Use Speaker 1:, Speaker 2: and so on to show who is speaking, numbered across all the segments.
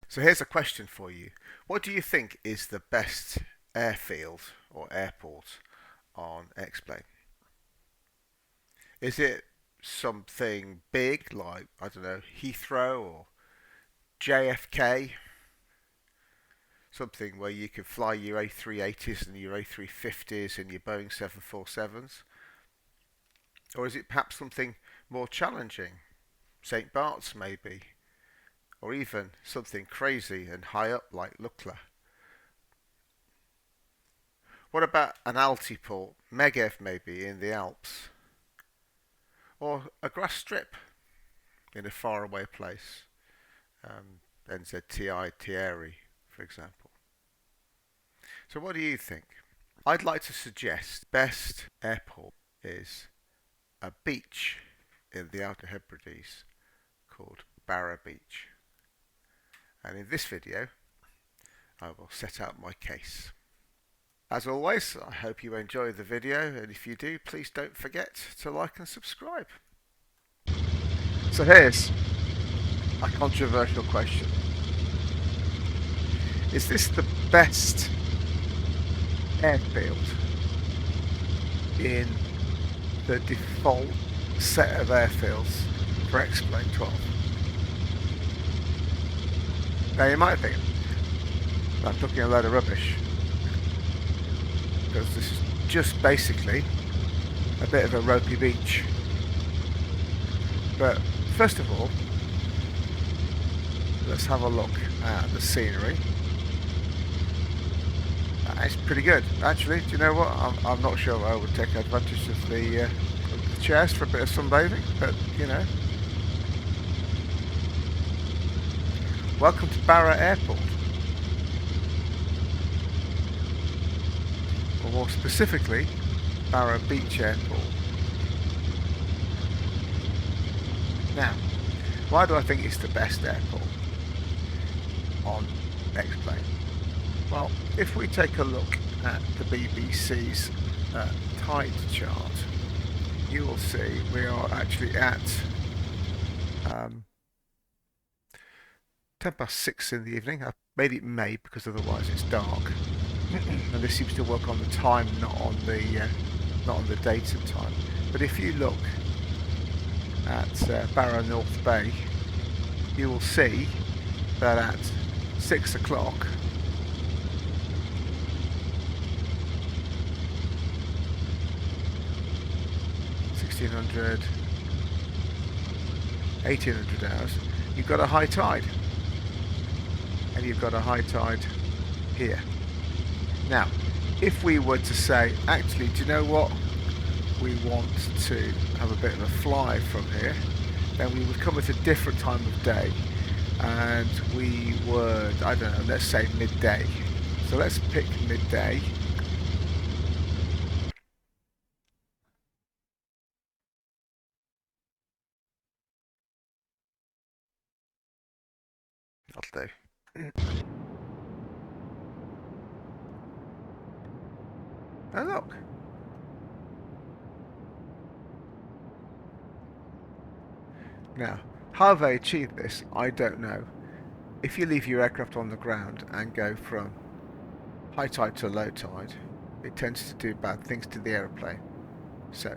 Speaker 1: So here's a question for you. What do you think is the best airfield or airport on X-Plane? Is it something big like, I don't know, Heathrow or JFK? Something where you can fly your A380s and your A350s and your Boeing 747s? Or is it perhaps something more challenging? St. Bart's maybe? Or even something crazy and high up like Lukla? What about an altiport, Megev maybe in the Alps? Or a grass strip in a faraway place, NZTI Thierry, for example. So what do you think? I'd like to suggest best airport is a beach in the Outer Hebrides called Barra Beach. And in this video, I will set out my case. As always, I hope you enjoy the video, and if you do, please don't forget to like and subscribe. So here's a controversial question. Is this the best airfield in the default set of airfields for X-Plane 12? Now you might think I'm talking a load of rubbish, because this is just basically a bit of a ropey beach. But first of all, let's have a look at the scenery. It's pretty good, actually. Do you know what? I'm not sure I would take advantage of the chairs for a bit of sunbathing, but you know. Welcome to Barra Airport. Or more specifically, Barra Beach Airport. Now, why do I think it's the best airport on X-Plane? Well, if we take a look at the BBC's tide chart, you will see we are actually at 6:10 in the evening. I've made it May because otherwise it's dark. And this seems to work on the time, not on the date and time. But if you look at Barrow North Bay, you will see that at 6 o'clock, (1600, 1800 hours), you've got a high tide, and you've got a high tide here. Now, if we were to say, actually, do you know what? We want to have a bit of a fly from here, then we would come at a different time of day, and we would, I don't know, let's say midday. So let's pick midday. That'll do. Oh look. Now, how they achieve this, I don't know. If you leave your aircraft on the ground and go from high tide to low tide, it tends to do bad things to the aeroplane. So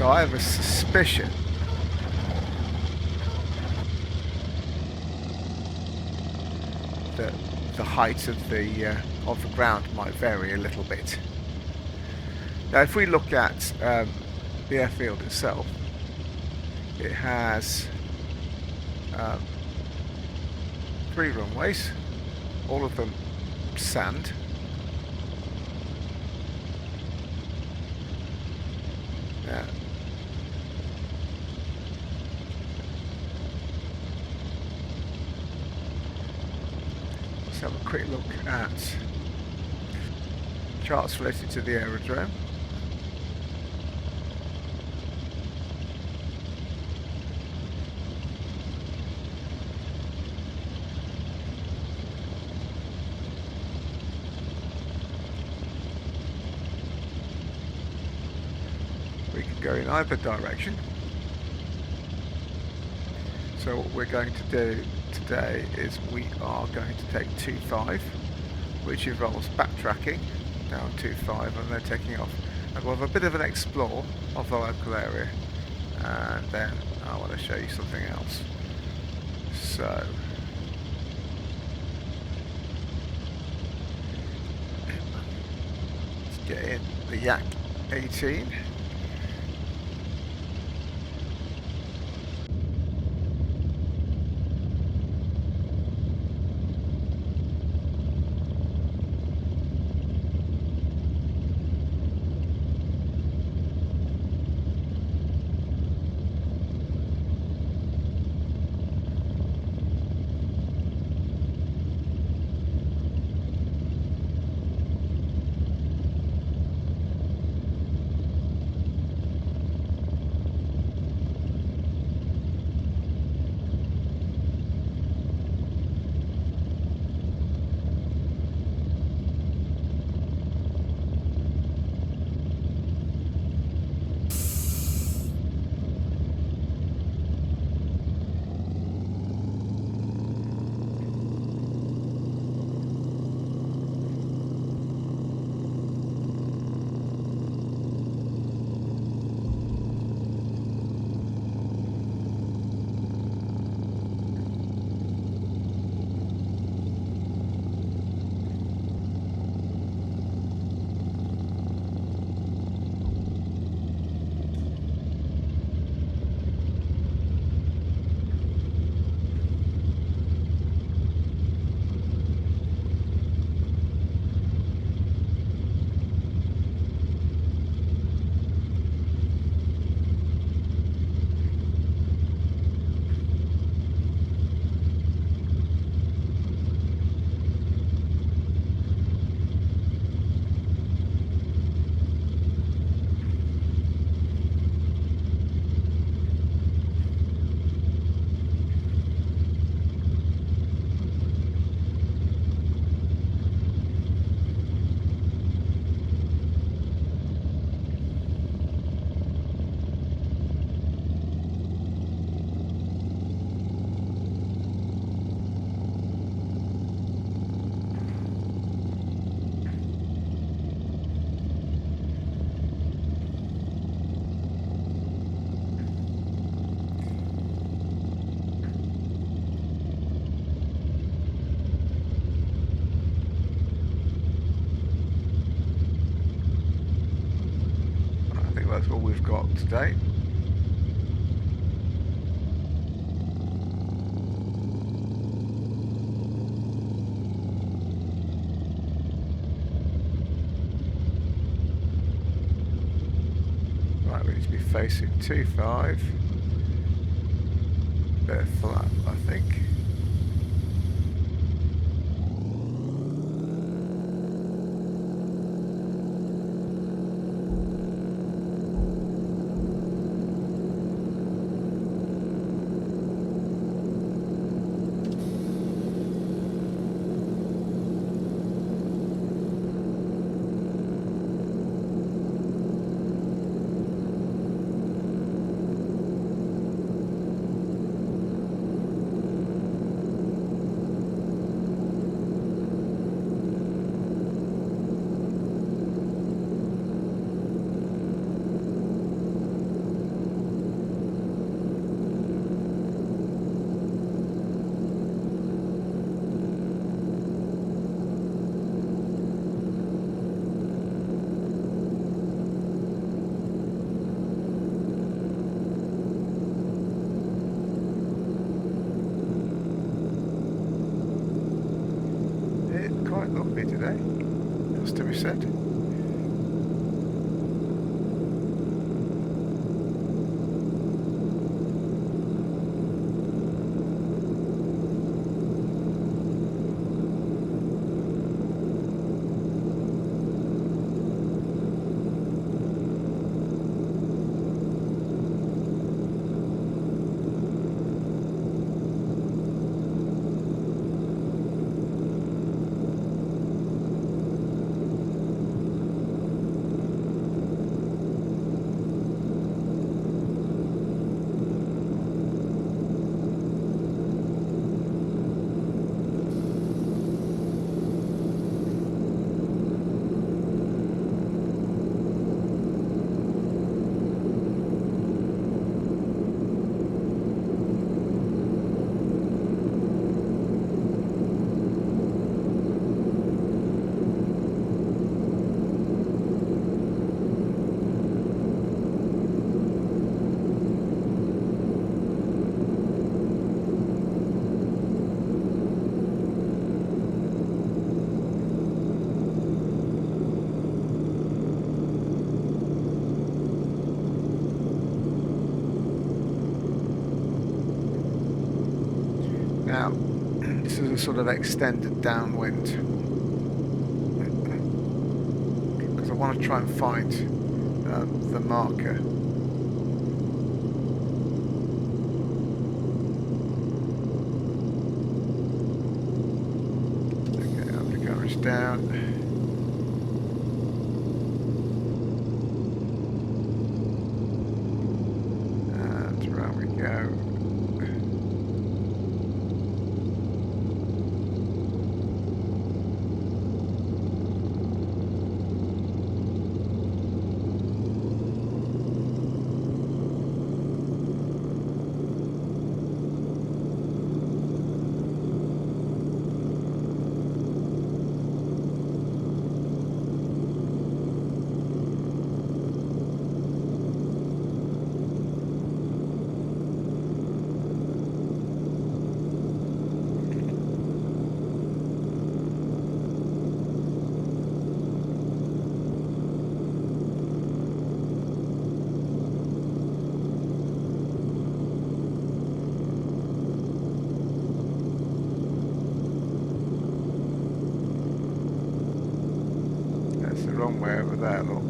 Speaker 1: I have a suspicion that the height of the ground might vary a little bit. Now, if we look at the airfield itself, it has 3 runways, all of them sand. Let's have a quick look at charts related to the aerodrome. We can go in either direction. So what we're going to do today is we are going to take 2.5, which involves backtracking down 2.5 and then taking off. And we'll have a bit of an explore of the local area, and then I want to show you something else. So let's get in the Yak 18. I think that's all we've got today. Right, we need to be facing 2.5. Bit of flat, I think. Quite lumpy today, has to be said. Now, this is a sort of extended downwind because I want to try and find the marker. Okay, undercarriage down. And around we go. Wrong way over there, look.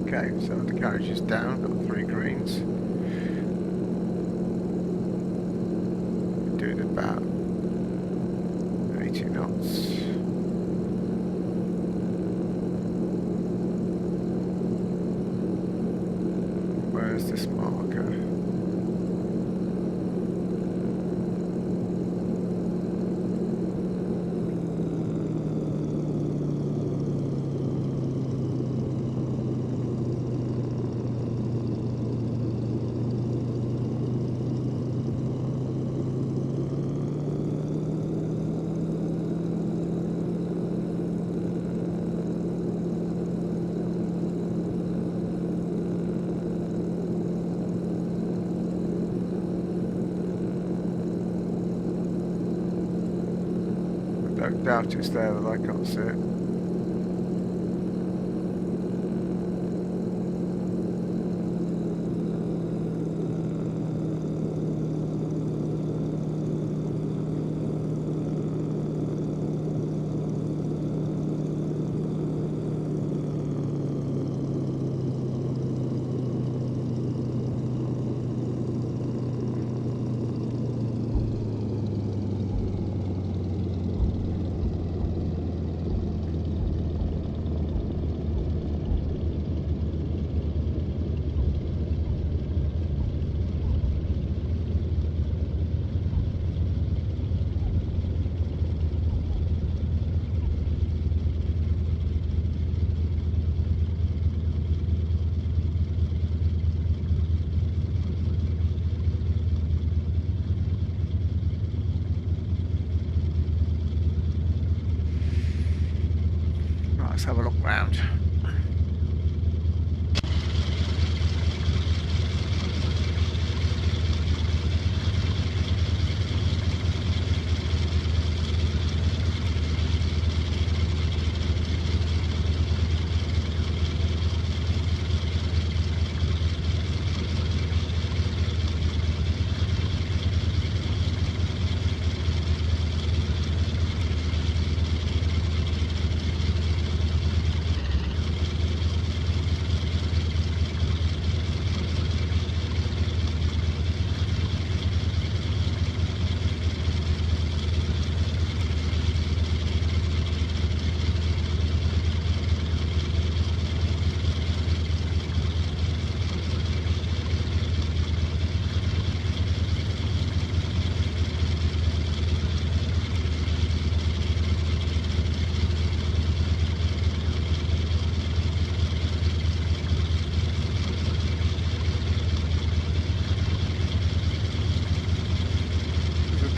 Speaker 1: Okay, so the carriage is down, got 3 greens. Doing about 80 knots. Where's this marker? I doubt it's there that I can't see it. Right, let's have a look round.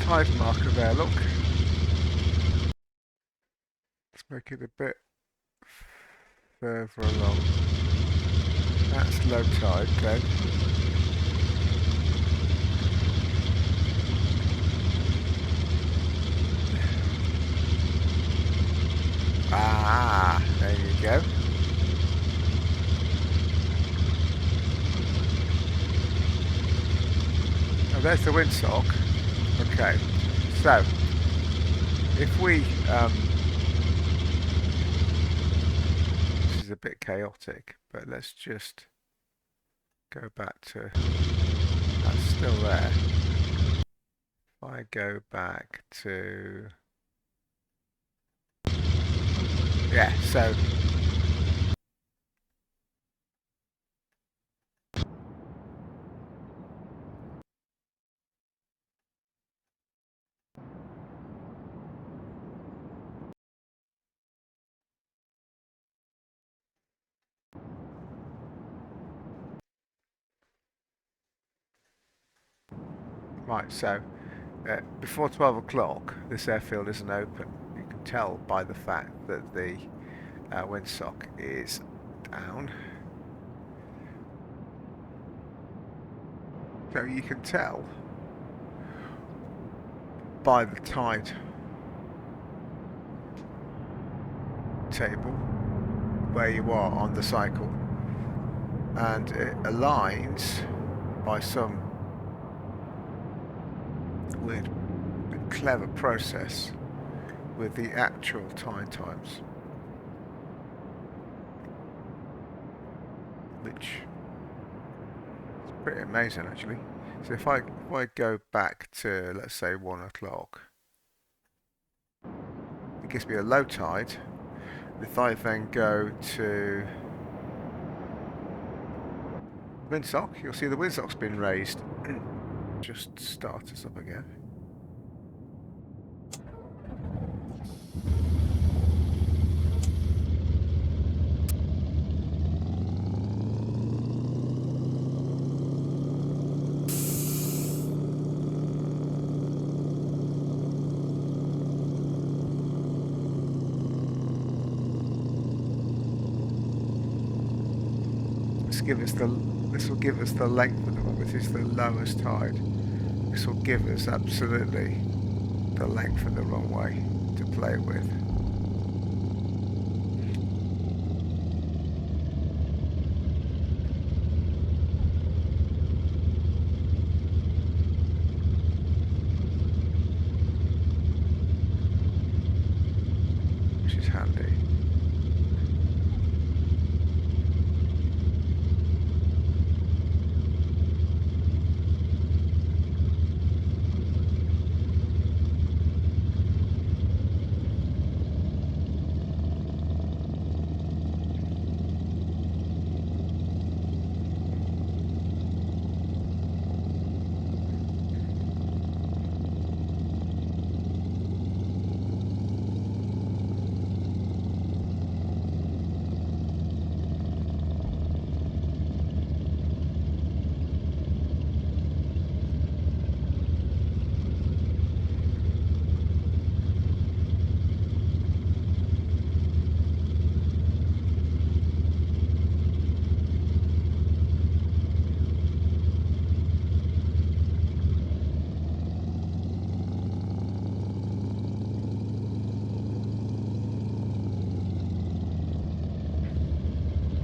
Speaker 1: tide marker there, look. Let's make it a bit further along. That's low tide then. Ah, there you go. Oh, there's the windsock. Okay, so if we this is a bit chaotic, but let's just go back to, that's still there. If I go back to, yeah, so right, so before 12 o'clock this airfield isn't open. You can tell by the fact that the windsock is down. So you can tell by the tide table where you are on the cycle, and it aligns by some weird clever process with the actual tide times, which is pretty amazing actually. So if I go back to, let's say, 1 o'clock, it gives me a low tide. If I then go to windsock, you'll see the windsock's been raised. Just start us up again. This will give us the length of the one. This is the lowest tide. This will give us absolutely the length of the runway to play with. Which is handy.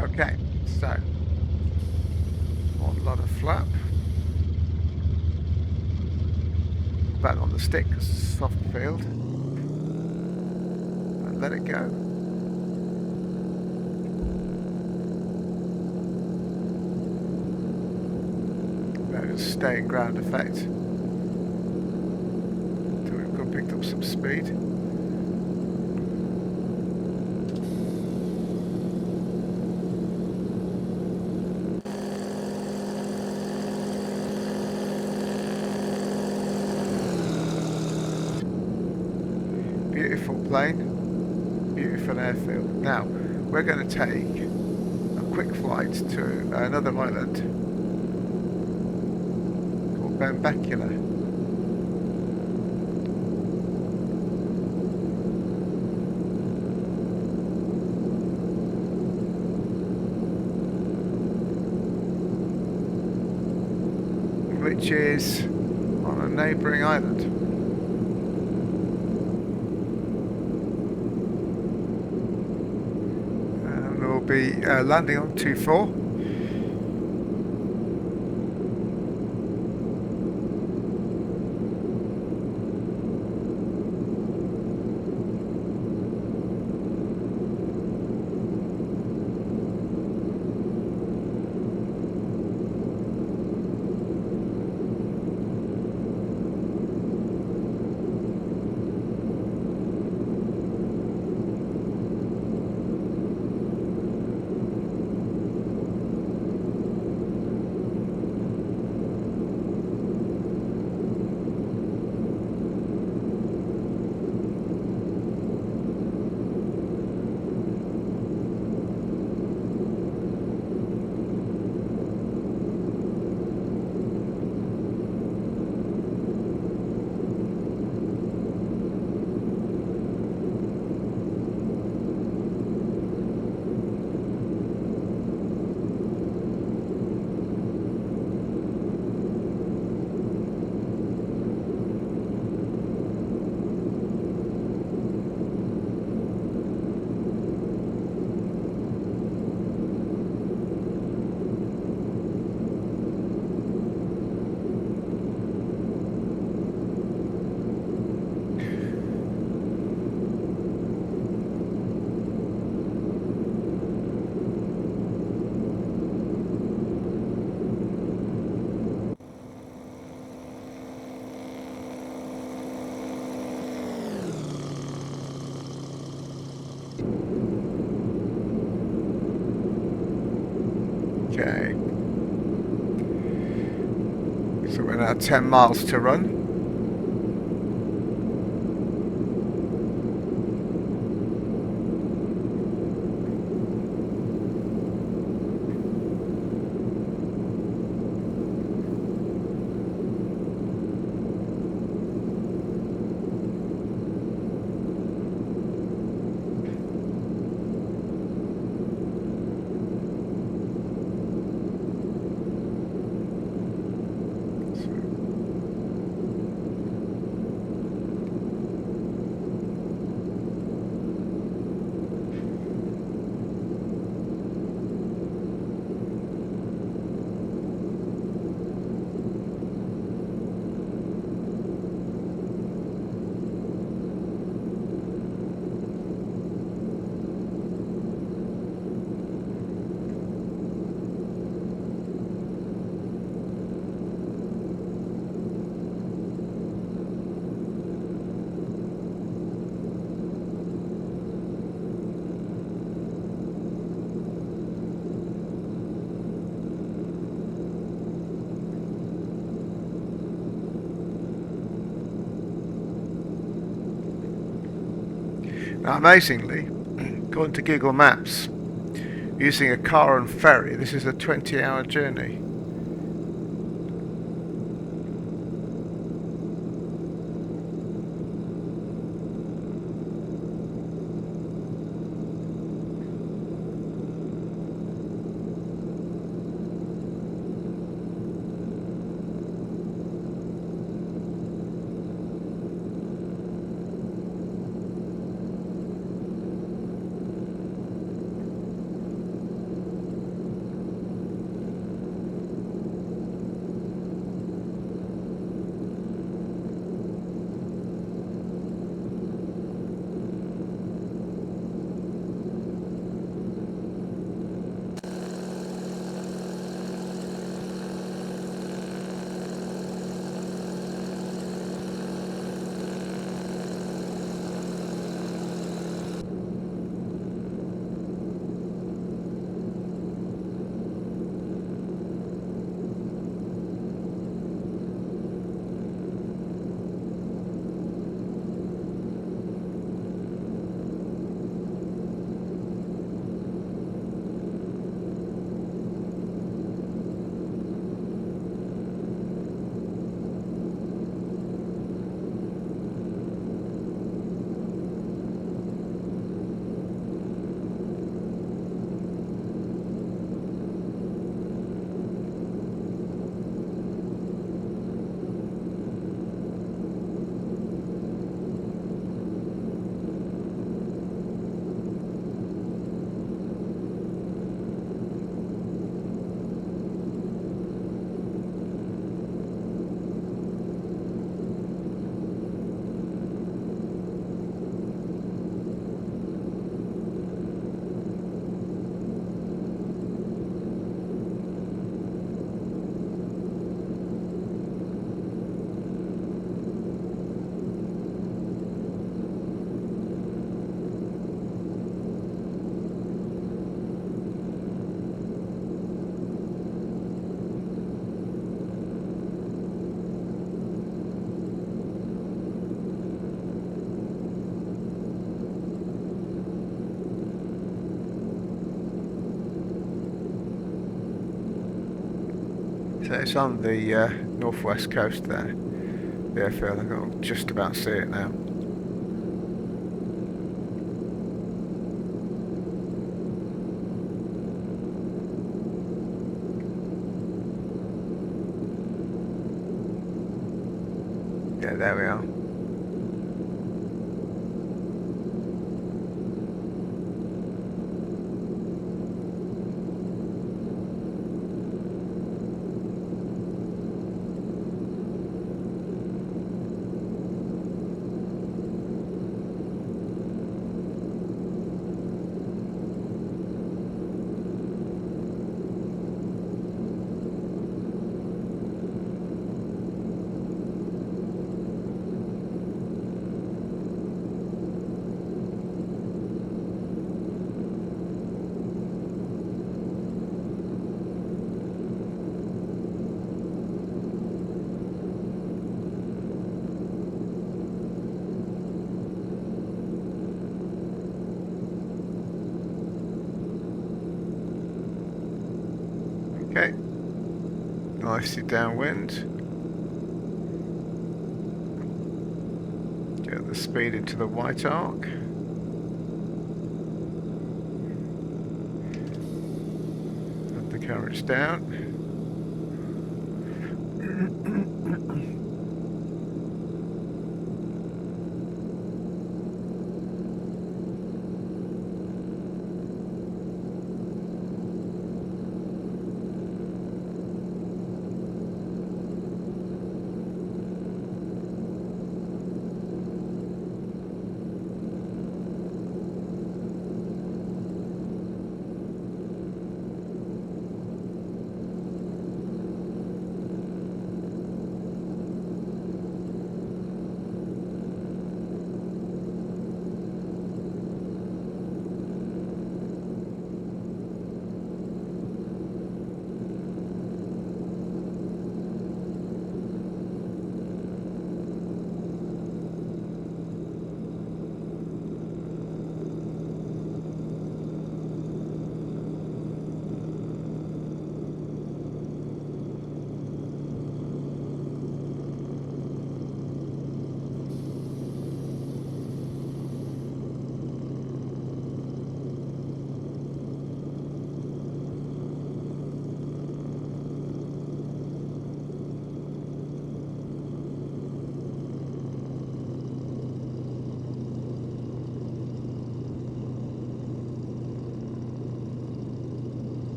Speaker 1: Okay, so one lot of flap. Back on the stick because it's soft field. And let it go. There's staying ground effect. So we've got picked up some speed. Beautiful plane, beautiful airfield. Now we're going to take a quick flight to another island called Benbecula. which is on a neighbouring island. And we'll be landing on 24. Okay. So we're now 10 miles to run. Now, amazingly, according to Google Maps, using a car and ferry, this is a 20-hour journey. So it's on the northwest coast there, the airfield. I can just about see it now. Yeah, there we are. Okay, nicely downwind. Get the speed into the white arc. And the currents down.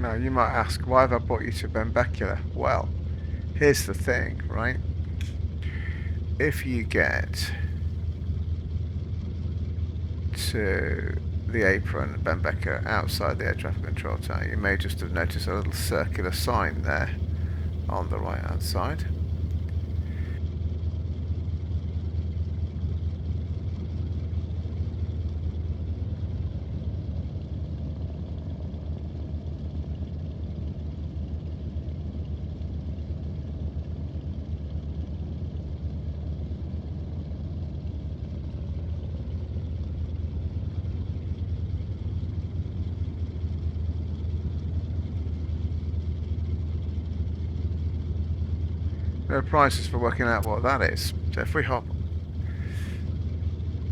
Speaker 1: Now you might ask, why have I brought you to Benbecula? Well, here's the thing, right? If you get to the apron at Benbecula outside the air traffic control tower, you may just have noticed a little circular sign there on the right hand side. There are prizes for working out what that is. So if we hop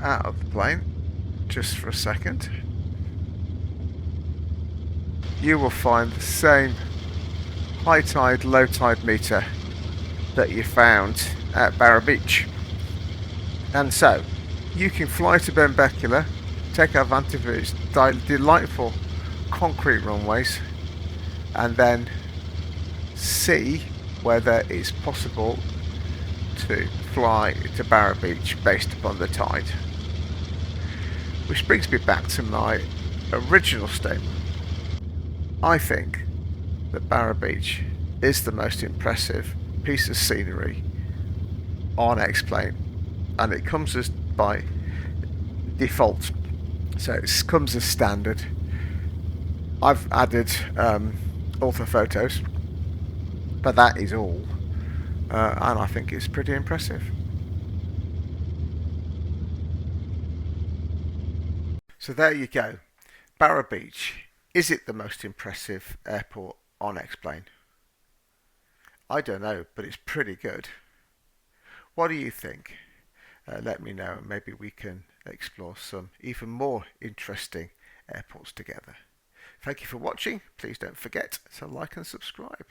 Speaker 1: out of the plane just for a second, you will find the same high tide, low tide meter that you found at Barra Beach. And so you can fly to Benbecula, take advantage of its delightful concrete runways, and then see whether it's possible to fly to Barra Beach based upon the tide. Which brings me back to my original statement. I think that Barra Beach is the most impressive piece of scenery on X-Plane, and it comes as by default, so it comes as standard. I've added author photos, but that is all, and I think it's pretty impressive. So there you go, Barra Beach. Is it the most impressive airport on X-Plane? I don't know, but it's pretty good. What do you think? Let me know, and maybe we can explore some even more interesting airports together. Thank you for watching. Please don't forget to like and subscribe.